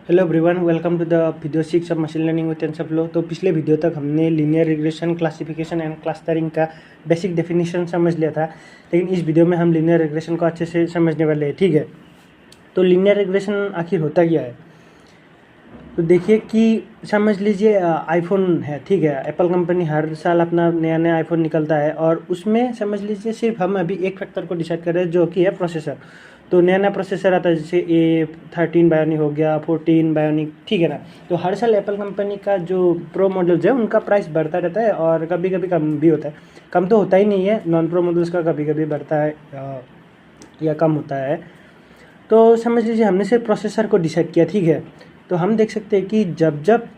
Hello everyone, welcome to the video 6 of machine learning with TensorFlow. तो पिछले video तक हमने linear regression, classification and clustering का basic definition समझ लिया था, लेकिन इस वीडियो में हम लीनियर रिग्रेशन को अच्छे से समझने वाले हैं। ठीक है, तो लीनियर रिग्रेशन आखिर होता क्या है? तो देखिए कि समझ लीजिए आईफोन है, ठीक है। एप्पल कंपनी हर साल अपना नया नया आईफोन निकलता है और उसमें समझ लीजिए सिर्फ हम अभी एक फैक्टर को डिसाइड कर रहे हैं, जो कि है प्रोसेसर। तो नया नया प्रोसेसर आता है, जैसे A13 बायोनिक हो गया, 14 बायोनिक, ठीक है ना। तो हर साल एप्पल कंपनी का जो प्रो मॉडल्स है उनका प्राइस बढ़ता रहता है और कभी कभी कम भी होता है। कम तो होता ही नहीं है, नॉन प्रो मॉडल्स का कभी कभी बढ़ता है या कम होता है। तो समझ लीजिए हमने सिर्फ प्रोसेसर को डिसाइड किया, ठीक है। तो हम देख सकते हैं कि जब जब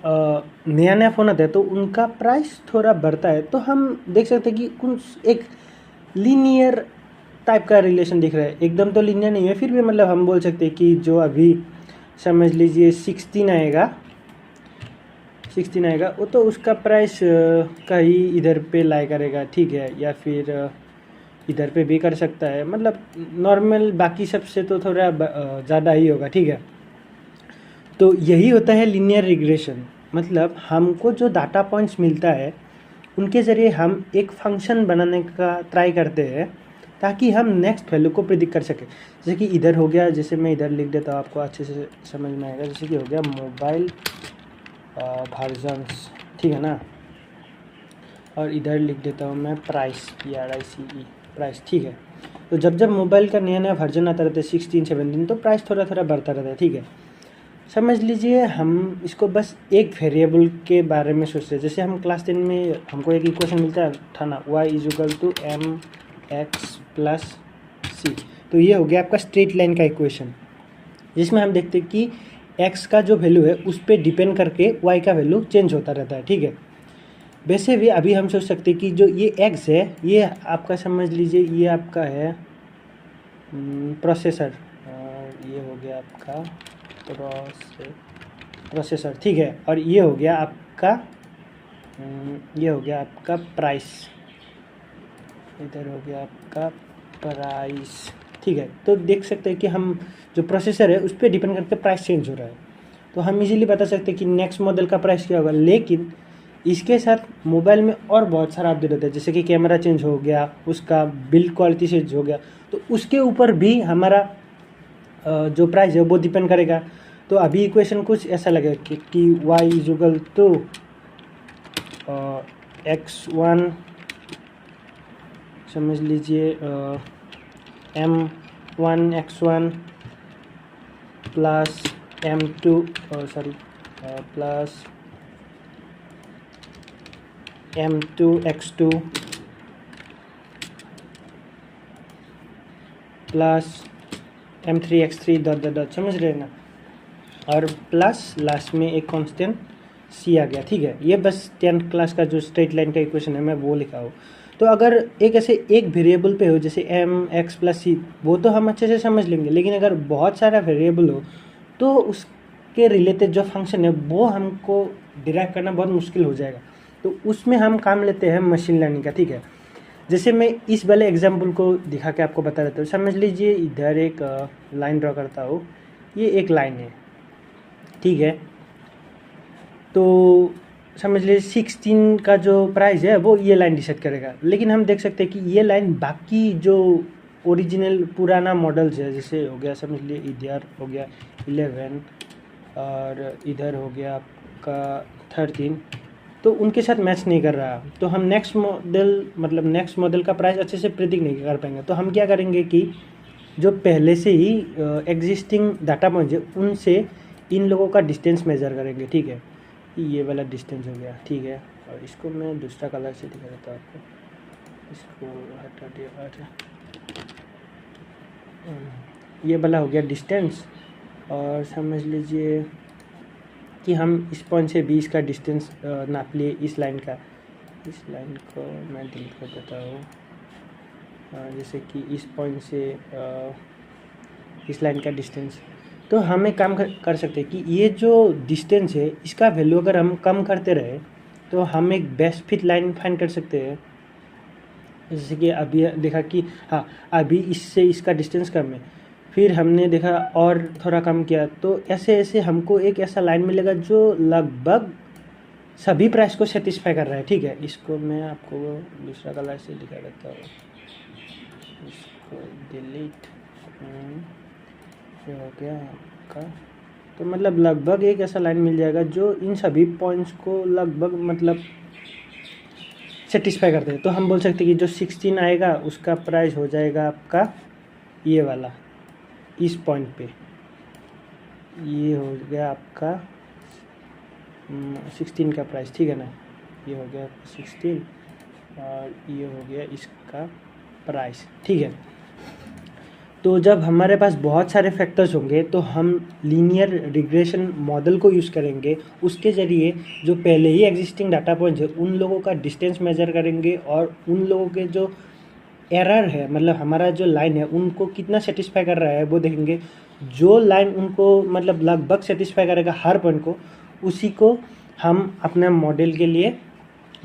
नया नया फ़ोन आता है तो उनका प्राइस थोड़ा बढ़ता है। तो हम देख सकते हैं कि कुछ एक लीनियर टाइप का रिलेशन दिख रहा है। एकदम तो लीनियर नहीं है, फिर भी मतलब हम बोल सकते हैं कि जो अभी समझ लीजिए 16 आएगा वो तो उसका प्राइस कहीं इधर पे लाई करेगा, ठीक है, या फिर इधर पे भी कर सकता है। मतलब नॉर्मल बाकी सबसे तो थोड़ा ज़्यादा ही होगा, ठीक है। तो यही होता है लीनियर रिग्रेशन। मतलब हमको जो डाटा पॉइंट्स मिलता है उनके ज़रिए हम एक फंक्शन बनाने का ट्राई करते हैं ताकि हम नेक्स्ट वैल्यू को प्रिडिक्ट कर सकें। जैसे कि इधर हो गया, जैसे मैं इधर लिख देता हूँ, आपको अच्छे से समझ में आएगा। जैसे कि हो गया मोबाइल वर्जन्स, ठीक है ना। और इधर लिख देता हूँ मैं प्राइस, PRICE, प्राइस, ठीक है। तो जब जब मोबाइल का नया नया वर्जन आता रहता है 16, 17, तो प्राइस थोड़ा थोड़ा बढ़ता रहता है, ठीक है। समझ लीजिए हम इसको बस एक वेरिएबल के बारे में सोचते हैं। जैसे हम क्लास 10 में हमको एक इक्वेशन मिलता था ना, y=mx+c। तो ये हो गया आपका स्ट्रेट लाइन का इक्वेशन, जिसमें हम देखते हैं कि x का जो वैल्यू है उस पर डिपेंड करके y का वैल्यू चेंज होता रहता है, ठीक है। वैसे भी अभी हम सोच सकते हैं कि जो ये x है, ये आपका समझ लीजिए ये आपका है प्रोसेसर, ये हो गया आपका प्रोसेसर, ठीक है। और ये हो गया आपका प्राइस, इधर हो गया आपका प्राइस, ठीक है। तो देख सकते हैं कि हम जो प्रोसेसर है उस पर डिपेंड करके प्राइस चेंज हो रहा है। तो हम इजीली बता सकते हैं कि नेक्स्ट मॉडल का प्राइस क्या होगा। लेकिन इसके साथ मोबाइल में और बहुत सारा अपडेट होता है, जैसे कि कैमरा चेंज हो गया, उसका बिल्ड क्वालिटी चेंज हो गया, तो उसके ऊपर भी हमारा जो प्राइस है वो डिपेंड करेगा। तो अभी इक्वेशन कुछ ऐसा लगेगा कि y=2 x1 समझ लीजिए m1x1 plus m2 plus m2x2 plus m3x3 dot dot, समझ रहे हैं ना। और प्लस लास्ट में एक कांस्टेंट c आ गया, ठीक है। ये बस 10th क्लास का जो स्ट्रेट लाइन का इक्वेशन है मैं वो लिखा हूँ। तो अगर एक ऐसे एक वेरिएबल पे हो जैसे m(x+c), वो तो हम अच्छे से समझ लेंगे। लेकिन अगर बहुत सारा वेरिएबल हो तो उसके रिलेटेड जो फंक्शन है वो हमको डिराइव करना बहुत मुश्किल हो जाएगा। तो उसमें हम काम लेते हैं मशीन लर्निंग का, ठीक है। जैसे मैं इस वाले एग्जाम्पल को दिखा के आपको बता देता हूँ। समझ लीजिए इधर एक लाइन ड्रॉ करता हूँ, ये एक लाइन है, ठीक है। तो समझ लीजिए 16 का जो प्राइस है वो ये लाइन डिसाइड करेगा। लेकिन हम देख सकते हैं कि ये लाइन बाकी जो ओरिजिनल पुराना मॉडल्स है, जैसे हो गया समझ लीजिए इधर हो गया 11 और इधर हो गया आपका 13, तो उनके साथ मैच नहीं कर रहा। तो हम नेक्स्ट मॉडल का प्राइस अच्छे से प्रिडिक्ट नहीं कर पाएंगे। तो हम क्या करेंगे कि जो पहले से ही एग्जिस्टिंग डाटा पॉइंट है उनसे इन लोगों का डिस्टेंस मेजर करेंगे, ठीक है। ये वाला डिस्टेंस हो गया, ठीक है। और इसको मैं दूसरा कलर से दिखा देता हूँ आपको, इसको हटा दिया। ये वाला हो गया डिस्टेंस। और समझ लीजिए कि हम इस पॉइंट से भी इसका डिस्टेंस नाप लिए, इस लाइन को मैं डिलीट कर देता हूँ। जैसे कि इस पॉइंट से इस लाइन का डिस्टेंस। तो हम एक काम कर सकते हैं कि ये जो डिस्टेंस है इसका वैल्यू अगर हम कम करते रहे तो हम एक बेस्ट फिट लाइन फाइंड कर सकते हैं। जैसे कि अभी देखा कि हाँ, अभी इससे इसका डिस्टेंस कम है, फिर हमने देखा और थोड़ा कम किया, तो ऐसे ऐसे हमको एक ऐसा लाइन मिलेगा जो लगभग सभी प्राइस को सेटिस्फाई कर रहा है। ठीक है, इसको मैं आपको दूसरा कलर से दिखा देता हूँ, इसको डिलीट, ये हो गया आपका। तो मतलब लगभग एक ऐसा लाइन मिल जाएगा जो इन सभी पॉइंट्स को लगभग मतलब सेटिस्फाई करते हैं। तो हम बोल सकते हैं कि जो 16 आएगा उसका प्राइस हो जाएगा आपका ये वाला, इस पॉइंट पे ये हो गया आपका 16 का प्राइस। ठीक है ना, ये हो गया 16 और ये हो गया इसका प्राइस। ठीक है, तो जब हमारे पास बहुत सारे फैक्टर्स होंगे तो हम लीनियर रिग्रेशन मॉडल को यूज़ करेंगे। उसके ज़रिए जो पहले ही एग्जिस्टिंग डाटा पॉइंट्स है उन लोगों का डिस्टेंस मेजर करेंगे और उन लोगों के जो एरर है, मतलब हमारा जो लाइन है उनको कितना सेटिस्फाई कर रहा है वो देखेंगे। जो लाइन उनको मतलब लगभग सेटिस्फाई करेगा हर पॉइंट को, उसी को हम अपने मॉडल के लिए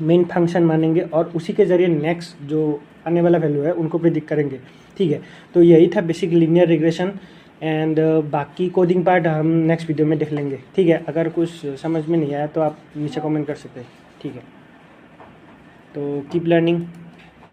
मेन फंक्शन मानेंगे और उसी के ज़रिए नेक्स्ट जो आने वाला वैल्यू है उनको प्रिडिक्ट करेंगे। ठीक है, तो यही था बेसिक लीनियर रिग्रेशन एंड बाकी कोडिंग पार्ट हम नेक्स्ट वीडियो में देख लेंगे। ठीक है, अगर कुछ समझ में नहीं आया तो आप नीचे कमेंट कर सकते हैं। ठीक है, तो कीप लर्निंग।